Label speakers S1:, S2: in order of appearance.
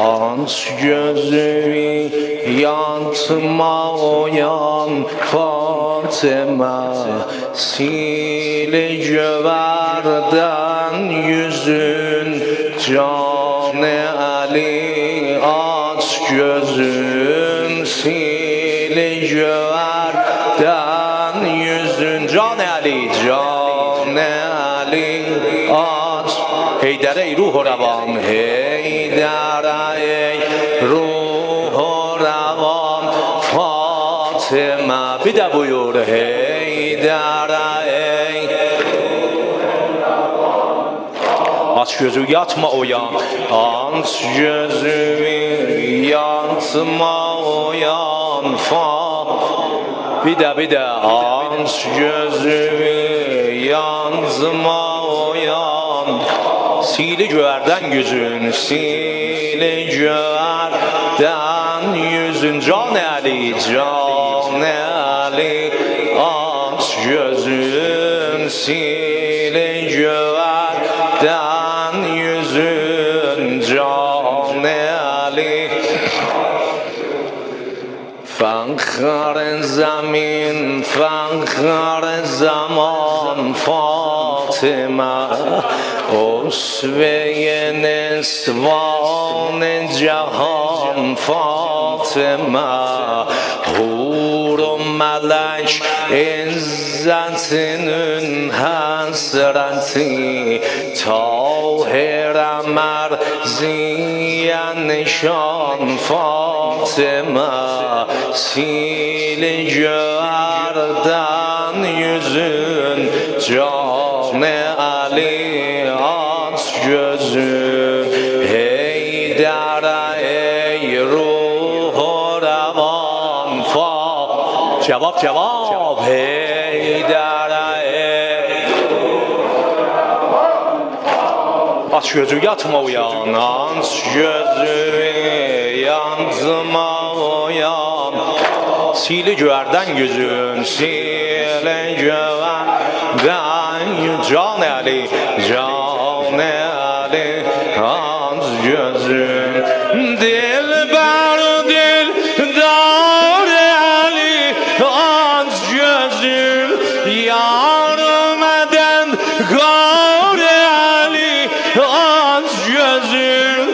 S1: Aç gözümü yatma uyan Fatıma, sil göverden yüzün Can-ı Ali. Aç gözün, sil göverden yüzün Can-ı Ali, Can-ı Ali. Aç Heydar ey ruh revan, Heydar ey ruh revan Fatıma. Bir de buyur Heydar ey. Aç gözü yatma uyan, aç gözü yatma uyan bir de aç gözü yatma uyan. Sili göğerden yüzün, sili göğerden yüzün Can-ı Ali, Can-ı Ali. Aç gözün, sili göğerden yüzün Can-ı Ali. Fakhr zemin, fakhr zaman Fatıma, usve-i nesvan cihan Fatıma. Hur-u melek izzetinin hasreti, Tahir merziye nişan Fatıma. Sil göğerden yüzün Can-ı Ali. Aç gözün, Heydar ey ruh revan Cevap Heydar ey. Aç gözü yatma uyan, aç gözü yatma uyan. Sil göğerden yüzün, sil göğerden yüzün Can-ı Ali, Can-ı Ali. Aç gözün, dilber dildar Ali. Aç gözün, yarım eden Gar Ali. Aç gözün,